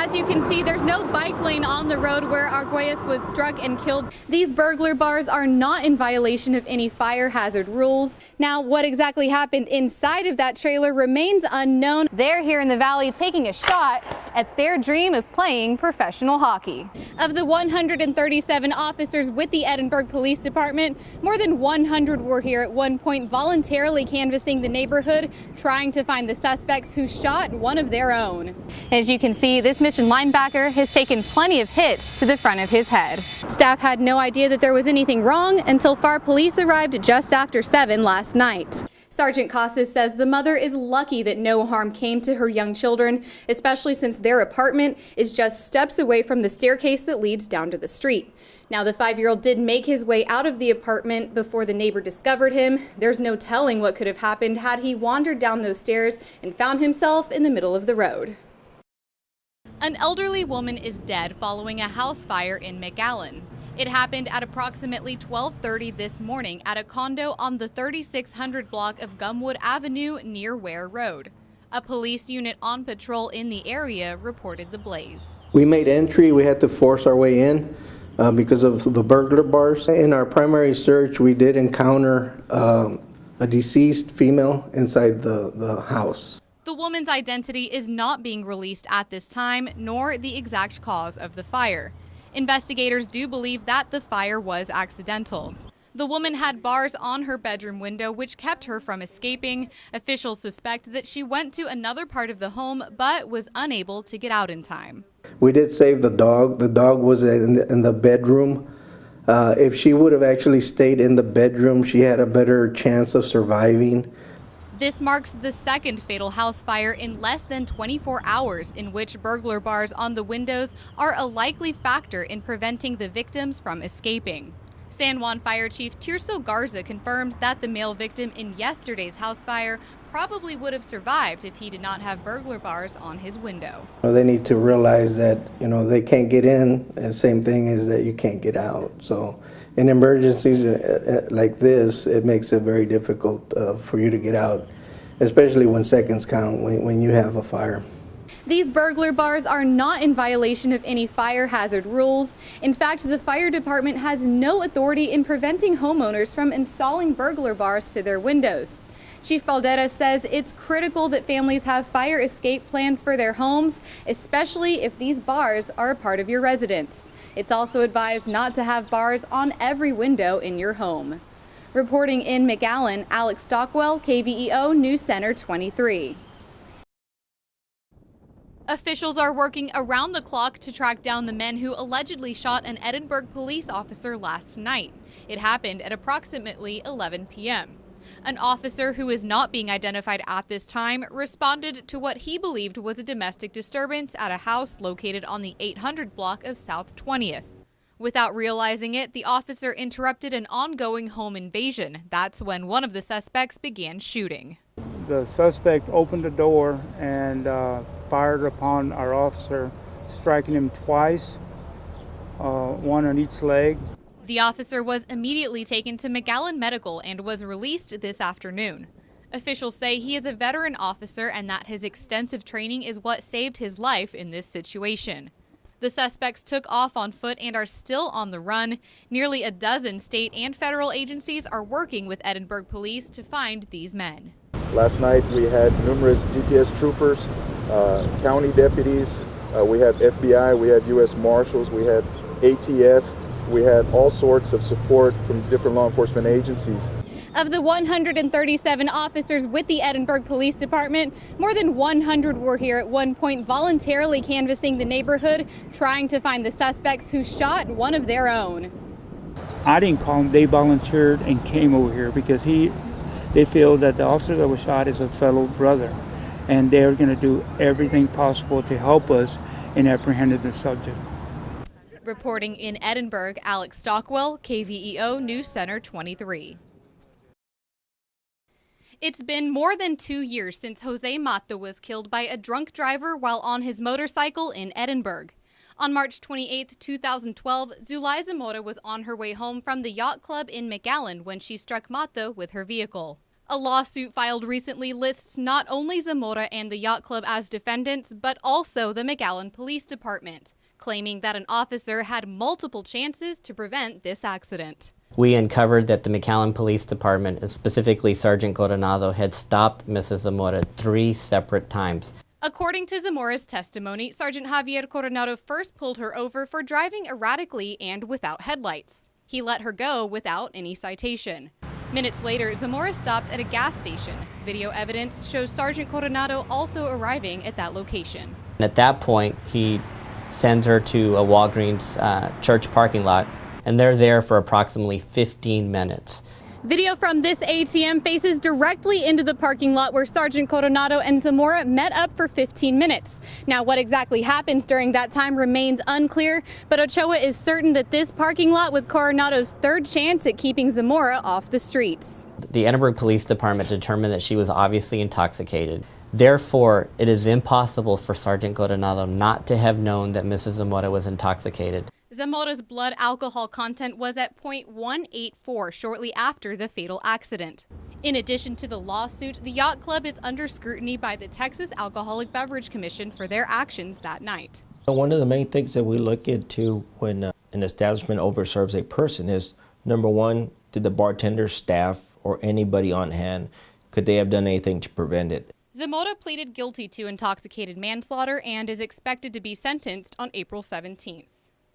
As you can see, there's no bike lane on the road where Arguelles was struck and killed. These burglar bars are not in violation of any fire hazard rules. Now, what exactly happened inside of that trailer remains unknown. They're here in the valley taking a shot at their dream of playing professional hockey. Of the 137 officers with the Edinburg Police Department, more than 100 were here at one point voluntarily canvassing the neighborhood, trying to find the suspects who shot one of their own. As you can see, this mission linebacker has taken plenty of hits to the front of his head. Staff had no idea that there was anything wrong until FAR police arrived just after 7 last night. Sergeant Casas says the mother is lucky that no harm came to her young children, especially since their apartment is just steps away from the staircase that leads down to the street. Now, the 5-year-old did make his way out of the apartment before the neighbor discovered him. There's no telling what could have happened had he wandered down those stairs and found himself in the middle of the road. An elderly woman is dead following a house fire in McAllen. It happened at approximately 12:30 this morning at a condo on the 3600 block of Gumwood Avenue near Ware Road. A police unit on patrol in the area reported the blaze. We made entry. We had to force our way in because of the burglar bars. In our primary search, we did encounter a deceased female inside the house. The woman's identity is not being released at this time, nor the exact cause of the fire. Investigators do believe that the fire was accidental. The woman had bars on her bedroom window which kept her from escaping. Officials suspect that she went to another part of the home but was unable to get out in time. We did save the dog. The dog was in the bedroom. If she would have actually stayed in the bedroom, she had a better chance of surviving. This marks the second fatal house fire in less than 24 hours in which burglar bars on the windows are a likely factor in preventing the victims from escaping. San Juan Fire Chief Tirso Garza confirms that the male victim in yesterday's house fire probably would have survived if he did not have burglar bars on his window. They need to realize that, they can't get in, and same thing is that you can't get out. So in emergencies like this, it makes it very difficult for you to get out, especially when seconds count when you have a fire. These burglar bars are not in violation of any fire hazard rules. In fact, the fire department has no authority in preventing homeowners from installing burglar bars to their windows. Chief Balderas says it's critical that families have fire escape plans for their homes, especially if these bars are a part of your residence. It's also advised not to have bars on every window in your home. Reporting in McAllen, Alex Stockwell, KVEO News Center 23. Officials are working around the clock to track down the men who allegedly shot an Edinburg police officer last night. It happened at approximately 11 p.m. An officer who is not being identified at this time responded to what he believed was a domestic disturbance at a house located on the 800 block of South 20th. Without realizing it, the officer interrupted an ongoing home invasion. That's when one of the suspects began shooting. The suspect opened the door and fired upon our officer, striking him twice, one on each leg. The officer was immediately taken to McAllen Medical and was released this afternoon. Officials say he is a veteran officer and that his extensive training is what saved his life in this situation. The suspects took off on foot and are still on the run. Nearly a dozen state and federal agencies are working with Edinburg police to find these men. Last night we had numerous DPS troopers, county deputies, we had FBI, we had U.S. Marshals, we had ATF, we had all sorts of support from different law enforcement agencies. Of the 137 officers with the Edinburg Police Department, more than 100 were here at one point voluntarily canvassing the neighborhood, trying to find the suspects who shot one of their own. I didn't call them, they volunteered and came over here because they feel that the officer that was shot is a fellow brother, and they're going to do everything possible to help us in apprehending the subject. Reporting in Edinburg, Alex Stockwell, KVEO News Center 23. It's been more than 2 years since Jose Mata was killed by a drunk driver while on his motorcycle in Edinburg. On March 28, 2012, Zulay Zamora was on her way home from the yacht club in McAllen when she struck Mata with her vehicle. A lawsuit filed recently lists not only Zamora and the yacht club as defendants, but also the McAllen Police Department, claiming that an officer had multiple chances to prevent this accident. We uncovered that the McAllen Police Department, and specifically Sergeant Coronado, had stopped Mrs. Zamora 3 separate times. According to Zamora's testimony, Sergeant Javier Coronado first pulled her over for driving erratically and without headlights. He let her go without any citation. Minutes later, Zamora stopped at a gas station. Video evidence shows Sergeant Coronado also arriving at that location. At that point, he sends her to a Walgreens church parking lot, and they're there for approximately 15 minutes. Video from this ATM faces directly into the parking lot where Sergeant Coronado and Zamora met up for 15 minutes. Now, what exactly happens during that time remains unclear, but Ochoa is certain that this parking lot was Coronado's third chance at keeping Zamora off the streets. The Edinburgh Police Department determined that she was obviously intoxicated. Therefore, it is impossible for Sergeant Coronado not to have known that Mrs. Zamora was intoxicated. Zamora's blood alcohol content was at 0.184 shortly after the fatal accident. In addition to the lawsuit, the yacht club is under scrutiny by the Texas Alcoholic Beverage Commission for their actions that night. One of the main things that we look into when an establishment overserves a person is, number one, did the bartender, staff, or anybody on hand, could they have done anything to prevent it? Zamora pleaded guilty to intoxicated manslaughter and is expected to be sentenced on April 17th.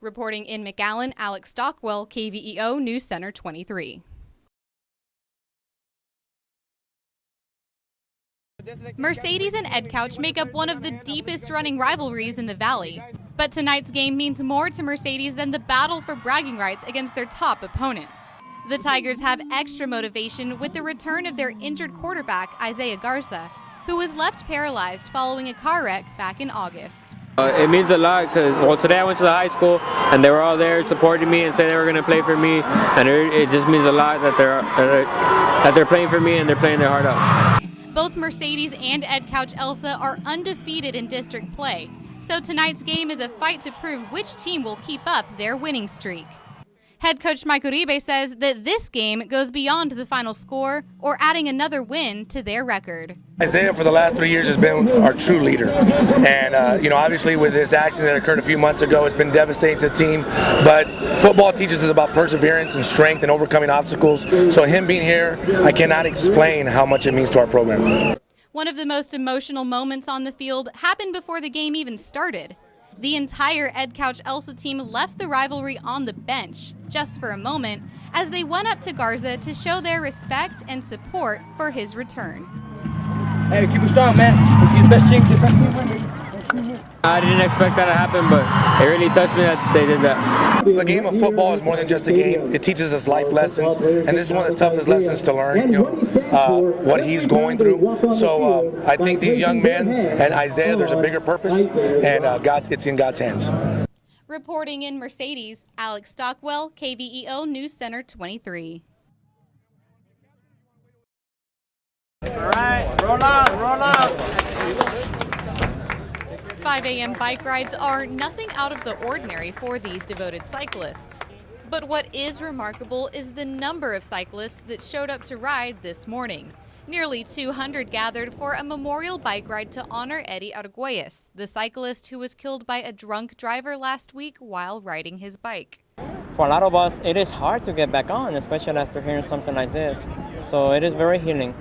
Reporting in McAllen, Alex Stockwell, KVEO News Center 23. Mercedes and Ed Couch make up one of the deepest running rivalries in the Valley. But tonight's game means more to Mercedes than the battle for bragging rights against their top opponent. The Tigers have extra motivation with the return of their injured quarterback, Isaiah Garza, who was left paralyzed following a car wreck back in August. It means a lot because, well, today I went to the high school and they were all there supporting me and saying they were going to play for me, and it just means a lot that they're playing for me and they're playing their heart out. Both Mercedes and Ed Couch Elsa are undefeated in district play, so tonight's game is a fight to prove which team will keep up their winning streak. Head coach Mike Uribe says that this game goes beyond the final score or adding another win to their record. Isaiah for the last 3 years has been our true leader, and obviously with this accident that occurred a few months ago, it's been devastating to the team, but football teaches us about perseverance and strength and overcoming obstacles, so him being here, I cannot explain how much it means to our program. One of the most emotional moments on the field happened before the game even started. The entire Ed Couch Elsa team left the rivalry on the bench, just for a moment, as they went up to Garza to show their respect and support for his return. Hey, keep it strong, man. You're the best team. I didn't expect that to happen, but it really touched me that they did that. The game of football is more than just a game. It teaches us life lessons, and this is one of the toughest lessons to learn, what he's going through. So I think these young men and Isaiah, there's a bigger purpose, and it's in God's hands. Reporting in Mercedes, Alex Stockwell, KVEO News Center 23. All right, roll out. 5 a.m. bike rides are nothing out of the ordinary for these devoted cyclists. But what is remarkable is the number of cyclists that showed up to ride this morning. Nearly 200 gathered for a memorial bike ride to honor Eddie Arguelles, the cyclist who was killed by a drunk driver last week while riding his bike. For a lot of us, it is hard to get back on, especially after hearing something like this. So it is very healing.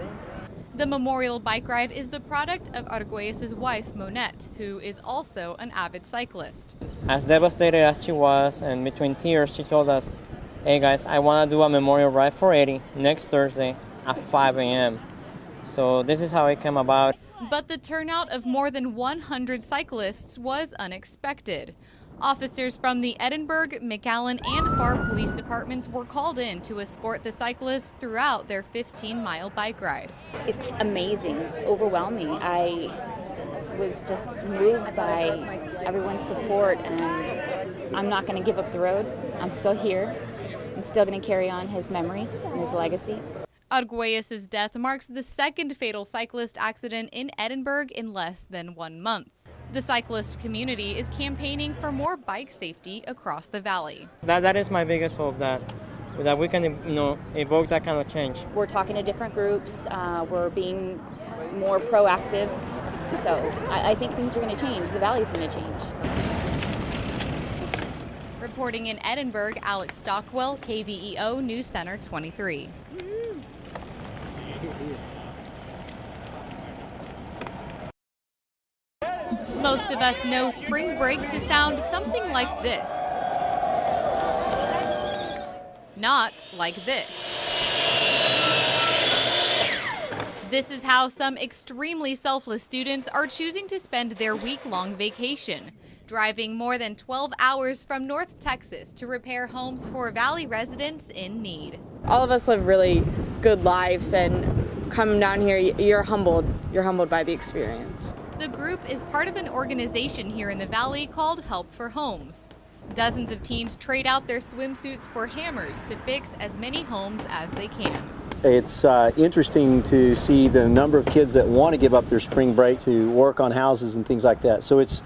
The memorial bike ride is the product of Arguelles' wife, Monette, who is also an avid cyclist. As devastated as she was, and between tears, she told us, hey guys, I want to do a memorial ride for Eddie next Thursday at 5 a.m. So this is how it came about. But the turnout of more than 100 cyclists was unexpected. Officers from the Edinburgh, McAllen, and Pharr police departments were called in to escort the cyclists throughout their 15-mile bike ride. It's amazing, overwhelming. I was just moved by everyone's support, and I'm not going to give up the road. I'm still here. I'm still going to carry on his memory and his legacy. Arguelles' death marks the second fatal cyclist accident in Edinburgh in less than 1 month. The cyclist community is campaigning for more bike safety across the valley. That is my biggest hope, that that we can, evoke that kind of change. We're talking to different groups. We're being more proactive. So I think things are going to change. The valley's going to change. Reporting in Edinburgh, Alex Stockwell, KVEO News Center 23. Most of us know spring break to sound something like this. Not like this. This is how some extremely selfless students are choosing to spend their week-long vacation, driving more than 12 hours from North Texas to repair homes for Valley residents in need. All of us live really good lives, and coming down here, you're humbled. You're humbled by the experience. The group is part of an organization here in the Valley called Help for Homes. Dozens of teens trade out their swimsuits for hammers to fix as many homes as they can. It's interesting to see the number of kids that want to give up their spring break to work on houses and things like that. So it's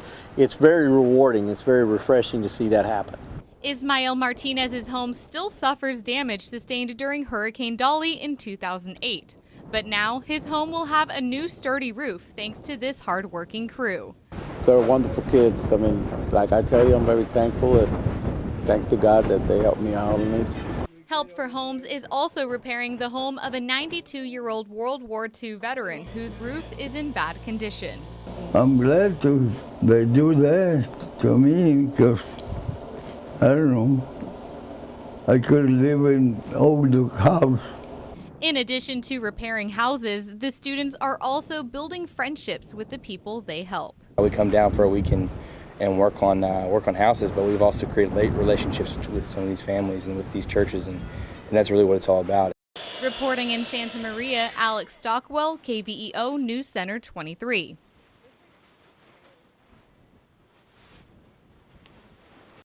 very rewarding. It's very refreshing to see that happen. Ismael Martinez's home still suffers damage sustained during Hurricane Dolly in 2008. But now his home will have a new sturdy roof thanks to this hard-working crew. They're wonderful kids. I mean, like I tell you, I'm very thankful and thanks to God that they helped me out. Help for Homes is also repairing the home of a 92-year-old World War II veteran whose roof is in bad condition. I'm glad they do that to me because, I don't know, I could live in an old house. In addition to repairing houses, the students are also building friendships with the people they help. We come down for a weekend and work on houses, but we've also created relationships with some of these families and with these churches, and that's really what it's all about. Reporting in Santa Maria, Alex Stockwell, KVEO News Center 23.